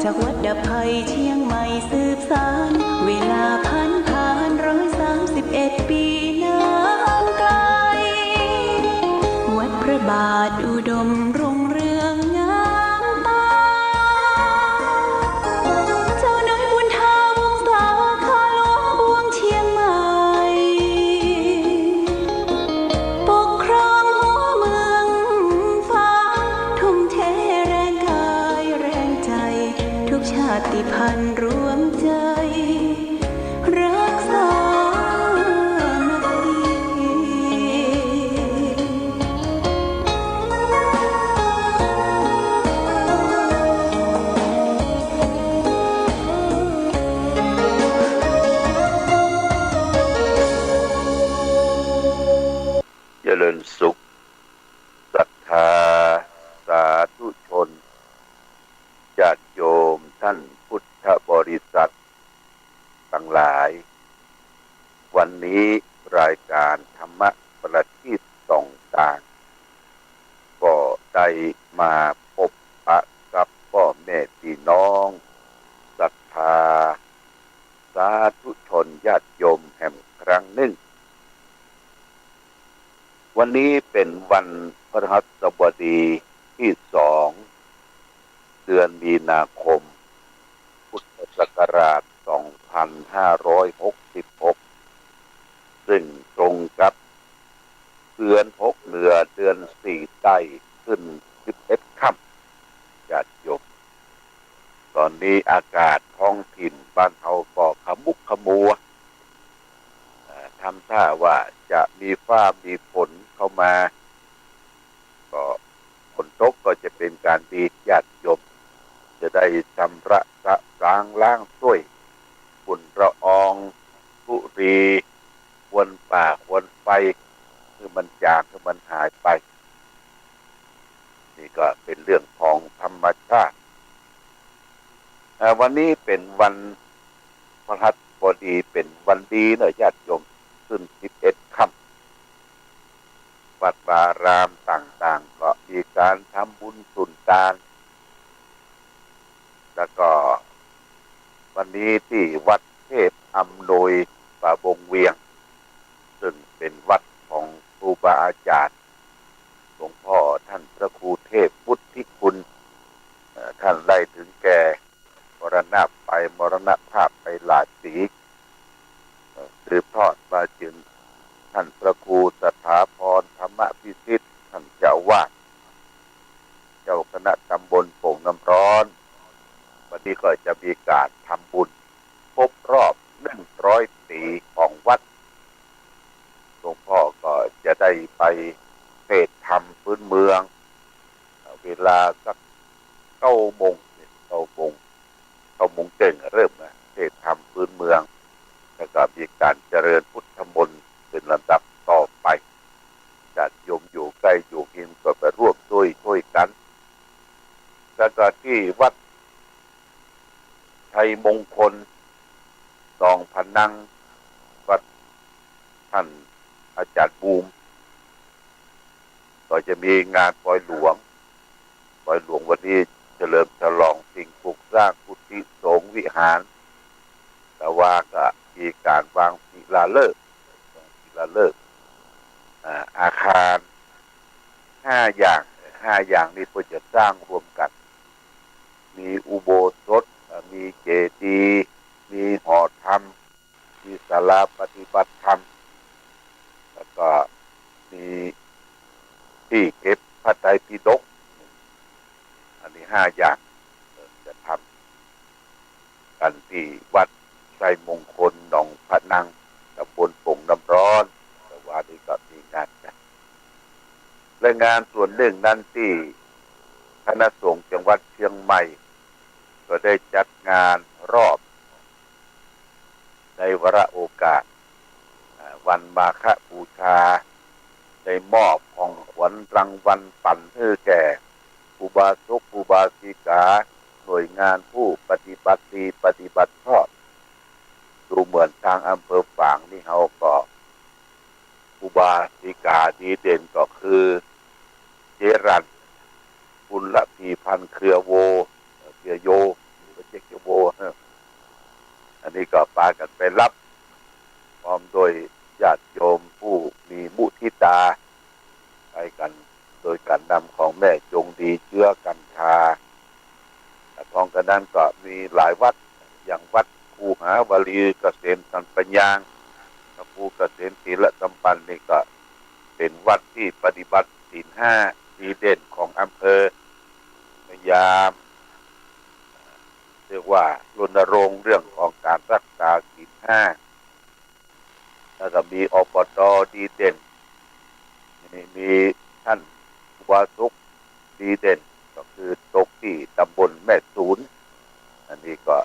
จากวัดดับภัยเชียงใหม่สืบสานเวลาผ่าน131 ปีนานไกลวัดพระบาทอุดมรุ่งเรืองงามตาเจ้าน้อยบุญธาวงศาข้าหลวงบวงเชียงใหม่ปกครองหัวเมืองฟ้าทุ่มเทแรงกายแรงใจทุกชาติพันธุ์รวมใจรักษาเจริญสุขศรัทธาสาธุชนญาติโยมท่านพุทธบริษัททั้งหลายวันนี้รายการธรรมะประทีปส่องต่างก็ได้มาพบปะกับพ่อแม่พี่น้องศรัทธาสาธุชนญาติโยมแห่งครั้งหนึ่งวันนี้เป็นวันพฤหัสบดีที่2เดือนมีนาคมพุทธศักราช2566ซึ่งตรงกับเดือน6เหนือเดือน4ใต้ขึ้น11ค่ำญาติโยมตอนนี้อากาศท้องถิ่นบ้านเฮาก็ขมุกขมัวทำท่าว่าจะมีฟ้ามีฝนเข้ามาก็ฝนตกก็จะเป็นการดีญาติโยมจะได้ชำระสะล้างถ้วยฝุ่นละอองธุรีควนป่าควนไฟคือมันจางคือมันหายไปนี่ก็เป็นเรื่องของธรรมชาติวันนี้เป็นวันพฤหัสบดีเป็นวันดีเนอะญาติโยมขึ้น11ค่ำวัดวารามต่างๆก็มีการทำบุญสุนทานแล้วก็วันนี้ที่วัดเทพอำนวยป่าบงเวียงซึ่งเป็นวัดของครูบาอาจารย์หลวงพ่อท่านพระครูเทพพุทธิคุณท่านได้ถึงแก่มรณภาพไปหลายปีสืบทอดมาจนท่านพระครูสถาพรธรรมพิสิทธิ์ท่านเจ้าวาดเจ้าคณะตำบลโป่งน้ำร้อนวันนี้ก็จะมีการทำบุญครบรอบ100 ปีของวัดหลวงพ่อก็จะได้ไปเทศน์ธรรมพื้นเมืองเวลาสัก9 โมงเต็งเริ่มนะเทศน์ธรรมพื้นเมืองแล้วก็มีการเจริญพุทธมนต์เป็นลำดับต่อไปญาติโยมอยู่ใกล้อยู่กินก็ไปร่วมช่วยกันแล้วก็ที่วัดชัยมงคลหนองพนังวัดท่านอาจารย์บูมก็จะมีงานปล่อยหลวงวันนี้เฉลิมฉลองสิ่งปลูกสร้างกุฏิสงฆ์วิหารแต่ว่าก็มีการวางศิลาฤกษ์อาคาร5 อย่างนี้เพื่อจะสร้างรวมกันมีอุโบสถมีเจดีย์มีหอธรรมมีศาลาปฏิบัติธรรมแล้วก็มีที่เก็บพระไตรปิฎกอันนี้5 อย่างจะทำกันที่วัดชัยมงคลหนองพะนังตำบลโป่งน้ำร้อนแต่ว่านี่ก็มีงานกันและงานส่วนหนึ่งนั้นที่คณะสงฆ์จังหวัดเชียงใหม่ก็ได้จัดงานรอบในวาระโอกาสวันมาฆบูชาได้มอบของขวัญรางวัลปั่นให้แก่อุบาสกอุบาสิกาหน่วยงานผู้ปฏิบัติดีปฏิบัติชอบดูเหมือนทางอำเภอฝางนี่เขาก็อุบาสิกาดีเด่นก็คือเจรัญกุลพีพันธ์เครือโย นี้ก็พากันไปรับพร้อมโดยญาติโยมผู้มีมุทิตาไปกันโดยการนำของแม่จงดีเชื้อกัญชาพร้อมกันนั้นก็มีหลายวัดอย่างวัดภูหาวลีเกษมสันปัญญางภูเกษมศีลสัมปันนี่ก็เป็นวัดที่ปฏิบัติศีลห้าดีเด่นของอำเภอพยายามเรียกว่ารณรงค์เรื่องของการรักษาศีลห้าแล้วก็มีอบต.ดีเด่นมีท่านวาสุกดีเด่นก็คือตกที่ตำบลแม่สูนอันนี้ก็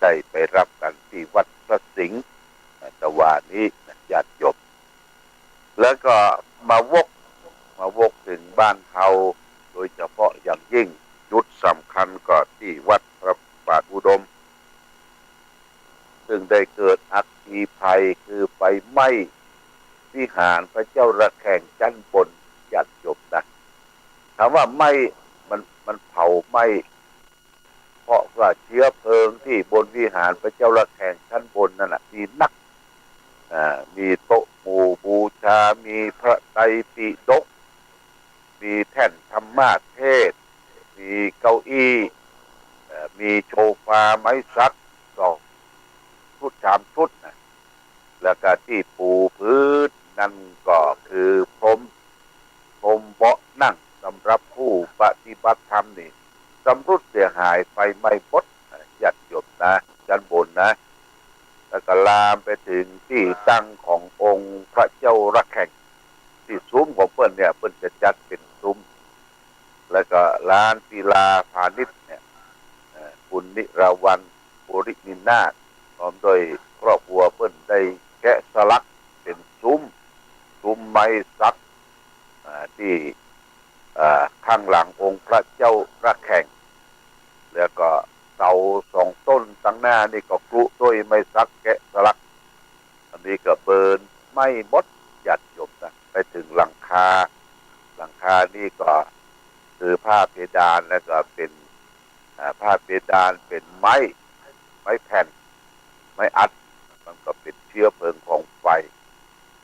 ได้ไปรับกันที่วัดพระสิงห์ตะวันนี้ญาติโยมแล้วก็มาวกถึงบ้านเฮาโดยเฉพาะอย่างยิ่งจุดสำคัญก็ที่วัดพระบาทอุดมซึ่งได้เกิดอัคคีภัยคือไฟไหม้วิหารพระเจ้าระแข่งชั้นบนญาติโยมนะถามว่าไหม้มันเผาไหม้เพราะว่าเชื้อเพลิงที่บนวิหารพระเจ้าระแข่งชั้นบนนั่นแหละมีนักมีโต๊ะหมู่บูชามีพระไตรปิฎกมีแท่นธรรมเทศน์มีเก้าอี้มีโซฟาไม้ซัก2 ชุด3 ชุดนะแล้วก็ที่ปูพื้นนั่นก็คือพรมเบาะนั่งสำหรับผู้ปฏิบัติธรรมนี่สำรุดเสียหายไฟไหม้หมดญาติโยมนะชั้นบนนะแล้วก็ลามไปถึงที่ตั้งขององค์พระเจ้าระแข่งที่ซุ้มของเพิ่นเนี่ยเพิ่นจะจัดเป็นซุ้มแล้วก็ลานศิลาพาณิชย์เนี่ยคุณนิราวันปุรินินาถพร้อมโดยครอบครัวเพิ่นได้แกะสลักเป็นซุ้มไม้สักที่ข้างหลังองค์พระเจ้าระแข่งแล้วก็เสา2 ต้นตั้งหน้านี่ก็กลุด้วยไม้สักแกะสลักอันนี้ก็เบิร์นไหม้หมดญาติโยมนะไปถึงหลังคานี่ก็คือผ้าเพดานแล้วก็เป็นผ้าเพดานเป็นไม้แผ่นไม้อัดมันก็เป็นเชื้อเพลิงของไฟ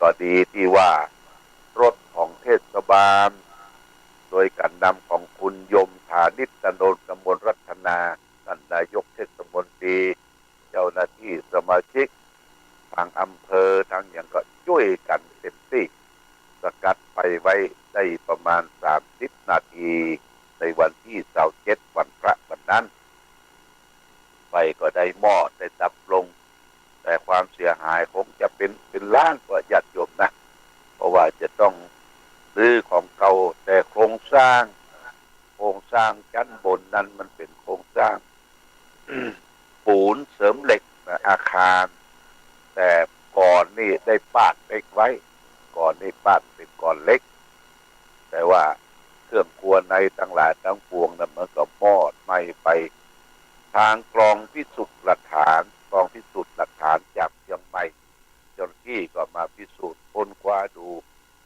ก็ดีที่ว่ารถของเทศบาลโดยการนำของคุณยมฐานิตโนนกมลรัตนาท่านนายกเทศมนตรีเจ้าหน้าที่สมาชิกทางอำเภอทางอย่างก็ช่วยกันเต็มที่สกัดไปไว้ได้ประมาณ30 นาทีในวันที่27วันพระวันนั้นไฟก็ได้มอดได้ดับลงแต่ความเสียหายคงจะเป็นล้านกว่าญาติโยมนะเพราะว่าจะต้องรื้อของเก่าแต่โครงสร้างชั้นบนนั้นมันเป็นโครงสร้าง ปูนเสริมเหล็กอาคารแต่ก่อนนี่ได้ปาดเล็กไว้ก่อนนี่ปาดเป็นก่อนเล็กแต่ว่าเครื่องครัวในทั้งหลายทั้งปวงนั้นมันก็มอดไหม้ไปทางกองพิสูจน์หลักฐานจากเชียงใหม่เจ้าหน้าที่ก็มาพิสูจน์ค้นคว้าดู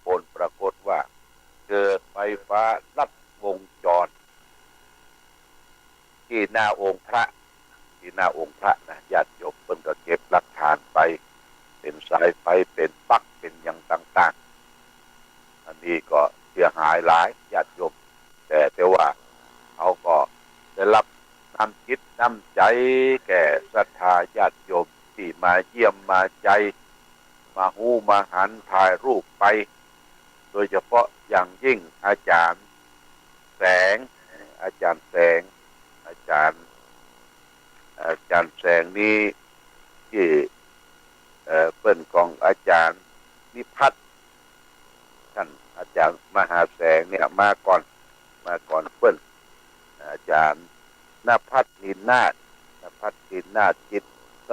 ผลปรากฏว่าเกิดไฟฟ้าลัดวงจรที่หน้าองค์พระนะญาติโยมเพิ่นก็เก็บหลักฐานไปเป็นสายไฟเป็นปลั๊กเป็นอย่างต่างๆอันนี้ก็เสียหายหลายญาติโยมแต่ว่าเขาก็ได้รับน้ำจิตน้ำใจแก่ศรัทธาญาติโยมที่มาเยี่ยมมาใจมาหูมาหันถ่ายรูปไปโดยเฉพาะอย่างยิ่งอาจารย์แสงนี้ที่เปิ้นของอาจารย์นิพัฒน์ท่านอาจารย์มหาแสงเนี่ยมาก่อนเปิ้นอาจารย์ณภัทรนินาถจิต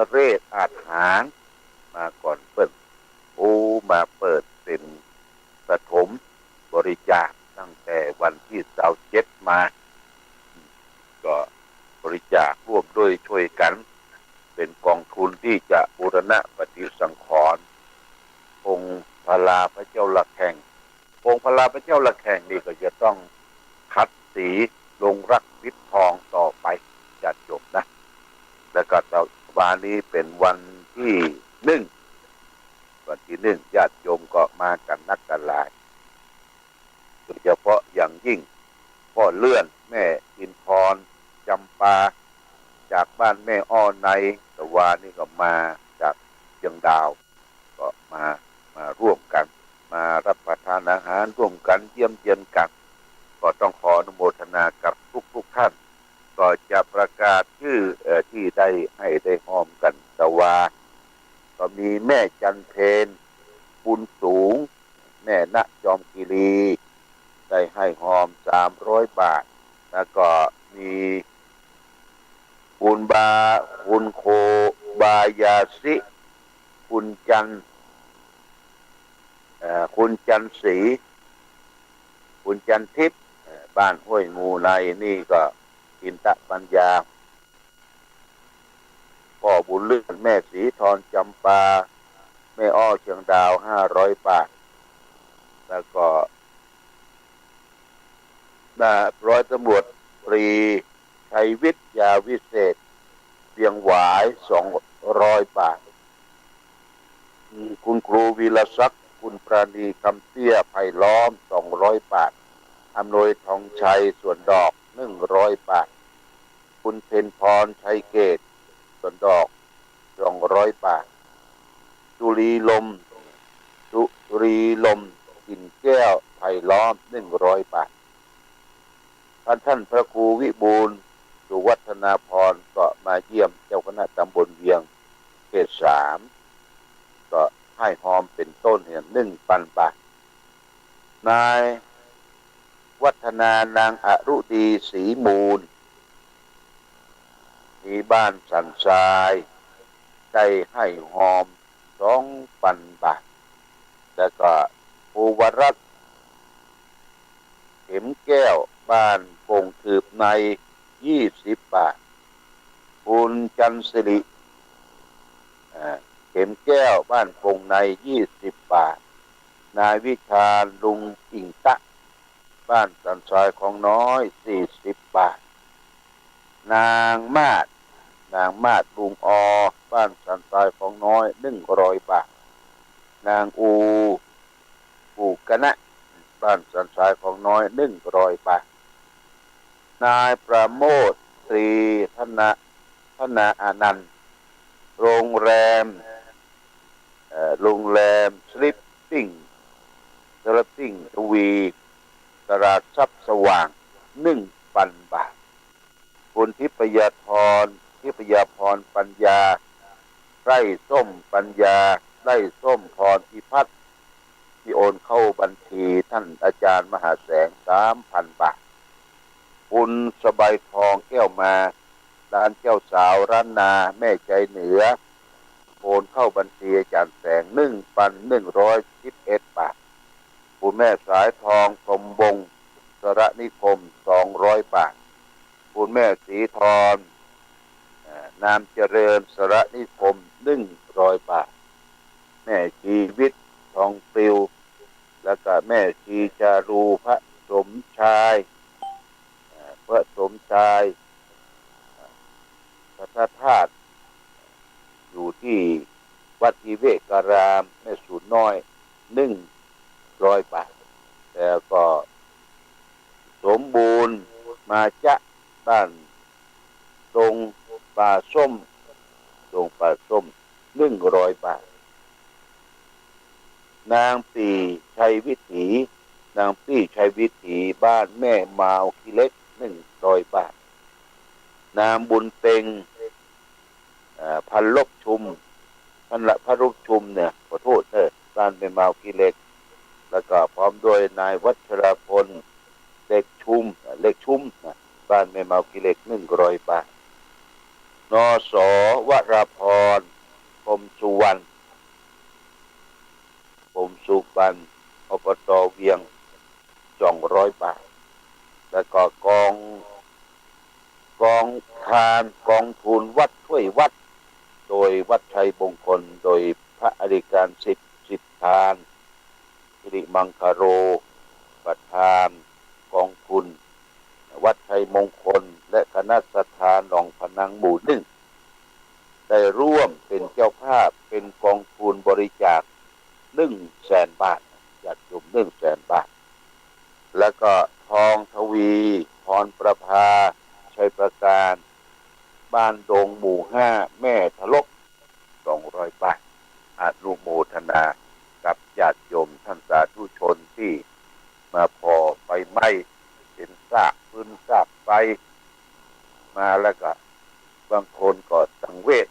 เรศอาจหางมาก่อนเปิ้นมาเปิดเป็นปฐมบริจาคตั้งแต่วันที่27มาก็บริจาคร่วมด้วยช่วยกันเป็นกองทุนที่จะบูรณะปฏิสังขรณ์องค์พระลาพระเจ้าระแข่งนี่ก็จะต้องขัดสีลงรักวิตทองต่อไปจัดจบนะแล้วก็ วันนี้เป็นวันที่หนึ่งญาติโยมก็มากันนักกันหลายโดยเฉพาะอย่างยิ่งพ่อเลื่อนแม่อินทรจำปาจากบ้านแม่อ้อในตะวานี่ก็มาจากเชียงดาวก็มาร่วมกันมารับประทานอาหารร่วมกันเยี่ยมเยียนกันก็ต้องขออนุโมทนากับทุกท่านก็จะประกาศชื่อที่ได้ให้ได้ห้อมกันตะวาก็มีแม่จันเพนบุญสูงแม่ณจอมคีรีได้ให้หอม300 บาทแล้วก็มีคุณโคบายาสิคุณจันศรีคุณจันทิพย์บ้านห้วยงูในนี่ก็อินทปัญญาพ่อบุญเลื่อนแม่ศรีทรจำปาแม่อ้อเชียงดาว500 บาทแล้วก็ร้อยตำรวจตรีชัยวิทยาวิเศษเพียงหวาย200 บาทคุณครูวีรศักดิ์คุณปราณีคำเตี้ยไผ่ล้อม200 บาทอำนวยทองชัยส่วนดอก100 บาทคุณเพ็ญพรชัยเกตส่วนดอก200 บาทสุรีลมกินแก้วไผ่ล้อม100 บาทท่านพระครูวิบูลย์สุวัฒนาพรก็มาเยี่ยมเจ้าคณะตำบลเวียงเขต3ก็ให้หอมเป็นต้นเนี่ย1,000 บาทนายวัฒนานางอรุดีศรีมูลที่บ้านสันทรายได้ให้หอม2,000 บาทแล้วก็ภูวรัตน์เข็มแก้วบ้านโป่งถืบใน20 บาทคุณจันสิริเข็มแก้วบ้านโป่งใน20 บาทนายวิชาลุงอิงตะบ้านสันทรายของน้อย40 บาทนางมาดลุงอบ้านสันทรายของน้อย100 บาทนางอูกนะบ้านสันทรายของน้อย100 บาทนายประโมทตรีธนาอานันต์โรงแรมสลิปปิ้งทวีตลาดทรัพย์สว่าง 1,000 บาทคุณทิพยพรปัญญาไร่ส้มปัญญาไร่ส้มพรพิพัฒน์ที่โอนเข้าบัญชีท่านอาจารย์มหาแสง 3,000 บาทคุณสบายทองแก้วมาร้านเจ้าสาวร้านนาแม่ใจเหนือโอนเข้าบัญชีอาจารย์แสง 1,111 บาทคุณแม่สายทองสมบงสระนิคม200 บาทคุณแม่ศรีทรนามเจริญสระนิคม100 บาทแม่ชีวิตทองปลิวแล้วก็แม่ชีจารูพระสมชายพระธาตุอยู่ที่วัดอิเวการามแม่สูนน้อย100 บาทแล้วก็สมบูรณ์มาจะบ้านตรงป่าส้ม100 บาทนางปี่ชัยวิถีบ้านแม่มาวขี้เล็ก100 บาทนางบุญเต็งพันลบชุมเนี่ยขอโทษบ้านแม่มาวขี้เล็กแล้วก็พร้อมด้วยนายวัชรพลเล็กชุมบ้านแม่มาวขี้เล็ก100 บาทนสวราพรพรมสุวรรณอบต.เวียง200 บาทแล้วก็กองทุนวัดช่วยวัดโดยวัดชัยมงคลโดยพระอริการสิทธานสิริมังคโรประธานกองทุนวัดชัยมงคลและคณะสัทธาหนองพนังหมู่1 ได้ร่วมเป็นเจ้าภาพเป็นกองทุนบริจาค100,000 บาทญาติโยม100,000 บาทแล้วก็ทองทวีพรประภาชัยประการบ้านดงหมู่5แม่ทะลก200 บาทอนุโมทนากับญาติโยมท่านสาธุชนที่มาพอไฟไหม้เป็นซากพื้นซากไฟมาแล้วก็บางคนก็สังเวช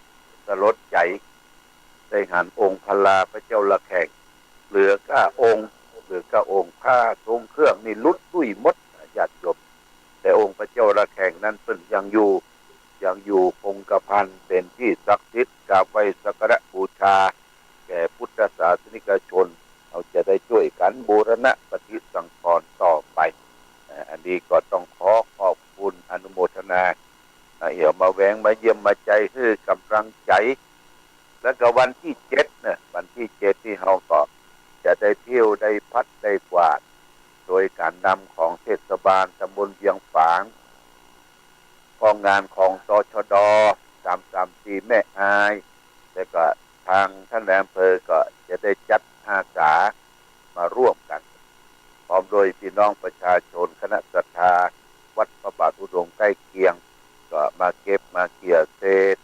สลดใจได้หันองค์พลาพระเจ้าละแข่งเหลือ9 องค์ผ้าทรงเครื่องนี่ลุดตุ้ยมดญาติโยมแต่องค์พระเจ้าละแข่งนั้นเป็นยังอยู่คงกระพันเป็นที่ศักดิ์สิทธิ์กราบไหว้สักการะบูชาแก่พุทธศาสนิกชนเราจะได้ช่วยกันบูรณะปฏิสังขรณ์ต่อไปอันนี้ก็ต้องขอบคุณอนุโมทนาเหี่ยวมาแวงมาเยี่ยมมาใจคือกำลังใจแล้วก็วันที่7เนี่ยวันที่7ที่เราก็จะได้เที่ยวได้พัดได้กวาดโดยการนำของเทศบาลตำบลเวียงฝางกองงานของตชด334แม่อายแล้วก็ทางท่านนายอำเภอก็จะได้จัดอาสามาร่วมกันพร้อมโดยพี่น้องประชาชนคณะศรัทธาวัดพระบาทอุดมใกล้เคียงก็มาเก็บมาเกี่ยเศษ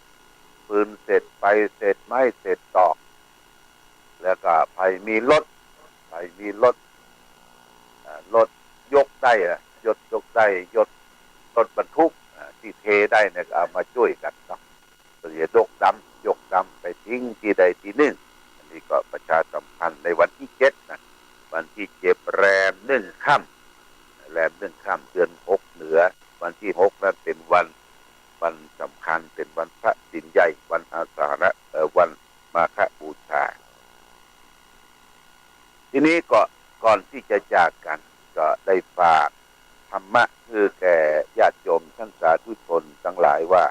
ปืนเศษไฟเศษไม้เศษตอกแล้วก็ใครมีรถยกได้ยกได้รถบรรทุกที่เทได้เนี่ยเอามาช่วยกันเนาะจะยกดำไปทิ้งที่ใดที่หนึ่งอันนี้ก็ประชาสัมพันธ์ในวันที่7นะวันที่7แรม1 ค่ำเดือน6เหนือวันที่6นั้นเป็นวันสำคัญเป็นวันพระสินใหญ่วันอาสาฬะวันมาฆบูชาทีนี้ก็ก่อนที่จะจากกันก็ได้ฝากธรรมะคือแก่ญาติโยมท่านสาธุชนทั้งหลายว่า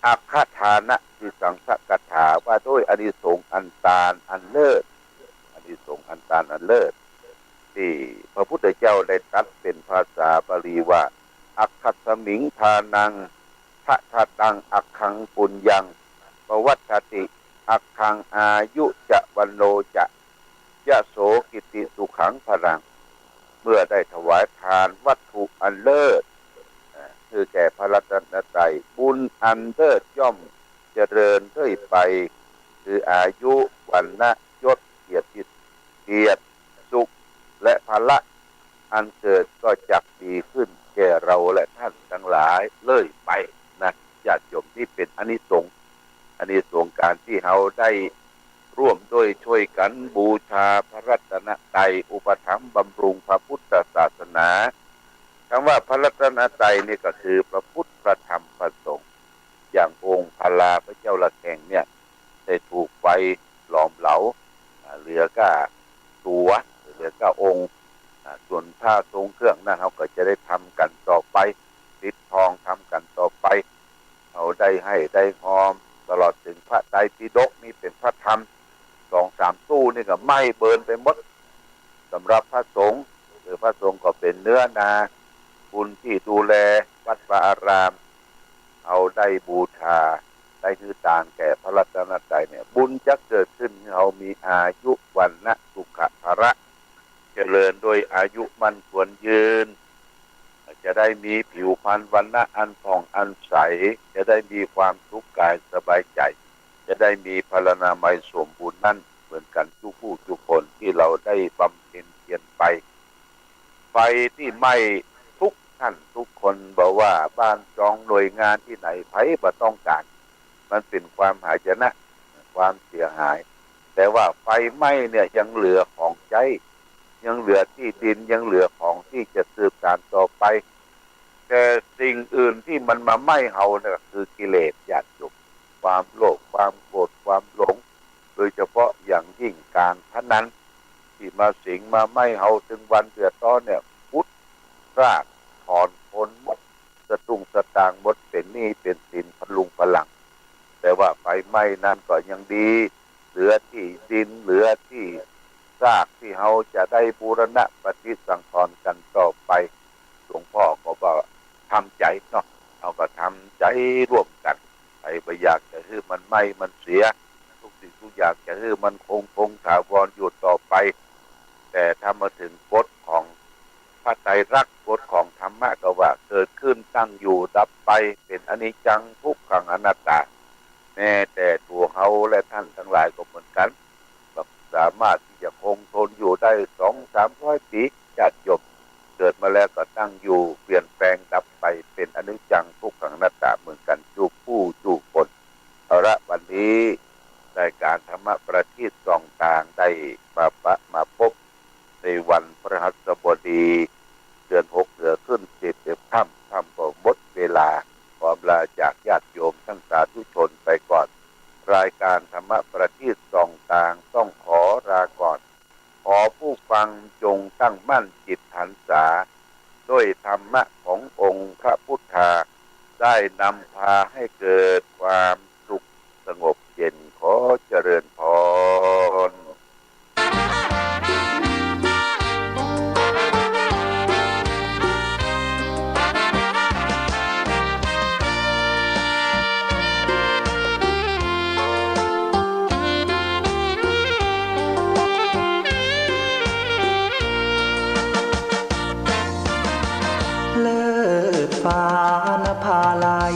อัคคทานะคือสังฆกถาว่าด้วยอานิสงส์อันตาลอันเลิศที่พระพุทธเจ้าได้ตรัสเป็นภาษาบาลีว่าอัคคสมิงทานังทะทะตังอัคคังปุญญังปวัตติอัคคังอายุจะวันโนจะยะโสกิติสุขังพลังเมื่อได้ถวายทานวัตถุอันเลิศคือแก่พระรัตนตรัยบุญอันเลิศย่อมเจริญเรื่อยไปคืออายุวันนะยศเกียรติสุขและพละอันเกิดก็จักดีขึ้นแก่เราและท่านทั้งหลายเลื่อยไปนะญาติโยมที่เป็นอานิสงส์การที่เราได้ร่วมด้วยช่วยกันบูชาพระรัตนตรัยอุปถัมภ์บำรุงพระพุทธศาสนาคำว่าพระรัตนตรัยนี่ก็คือพระพุทธพระธรรมพระสงฆ์อย่างองค์พลาพระเจ้าละแข่งเนี่ยได้ถูกไฟหลอมเหลาเหลือก็องค์ส่วนผ้าทรงเครื่องนั้นเราก็จะได้ทำกันต่อไปติดทองทำกันต่อไปเราได้ให้ได้หอมตลอดถึงพระไตรปิฎกนี่เป็นพระธรรม2-3 ตู้นี่ก็ไหม้เบิร์นไปหมดสำหรับพระสงฆ์หรือพระสงฆ์ก็เป็นเนื้อนาคุณที่ดูแลวัดวาอารามเอาได้บูชาได้คือตานแก่พระรัตนตรัยเนี่ยบุญจะเกิดขึ้นเรามีอายุวันนะสุขภระเจริญโดยอายุมันควรยืนจะได้มีผิวพรรณวันนะอันผ่องอันใสจะได้มีความสุขกายสบายใจจะได้มีพลานามัยสมบูรณ์นั่นเหมือนกันทุกผู้ทุกคนที่เราได้บำเพ็ญเพียรไปไฟที่ไหม้ทุกท่านทุกคนบอกว่าบ้านจองหน่วยงานที่ไหนไผบ่ต้องการมันเป็นความหายนะความเสียหายแต่ว่าไฟไหม้เนี่ยยังเหลือของใช้ยังเหลือที่ดินยังเหลือของที่จะสืบสานต่อไปแต่สิ่งอื่นที่มันมาไหม้เฮาเนี่ยคือกิเลสญาติโยมความโลภความโกรธความหลงโดยเฉพาะอย่างยิ่งการพนันที่มาสิงมาไหม้เฮาถึงวันเดือดร้อนเนี่ยพุทธรากถอนพ้นหมดสตุ้งสตางค์หมดเป็นหนี้เป็นสินพลุงพลังแต่ว่าไฟไหม้นั้นก็ยังดีเหลือที่ดินเหลือที่ซากที่เฮาจะได้บูรณะปฏิสังขรณ์กันต่อไปหลวงพ่อก็บอกทำใจเนาะเอาก็ทำใจร่วมกันใครไปอยากจะ ให้มันไม่มันเสียทุกสิ่งทุกอย่างจะให้มันคงถาวรอยู่ต่อไปแต่ถ้ามาถึงกฎของพระไตรลักษณ์กฎของธรรมะก็ว่าเกิดขึ้นตั้งอยู่ดับไปเป็นอนิจจังทุกขังอนัตตาแม้แต่ตัวเขาและท่านทั้งหลายก็เหมือนกันสามารถที่จะคงทนอยู่ได้200-300 ปีญาติโยมเกิดมาแล้วก็ตั้งอยู่เปลี่ยนแปลงดับไปเป็นอนิจจังทุกขังอนัตตาเหมือนกันจูผู้จูคนเอาละวันนี้ได้การธรรมะประทีปส่องต่างได้มาพบในวันพฤหัสบดีเดือน6เดือนขึ้น10ค่ำก็หมดเวลาขอลาจากญาติโยมทั้งสาธุชนไปก่อนรายการธรรมะประทีปส่องต่างต้องขอลาก่อนขอผู้ฟังจงตั้งมั่นจิตหันษาด้วยธรรมะขององค์พระพุทธาได้นำพาให้เกิดความสุขสงบเย็นขอเจริญพรเลิศฟ้านภาลัย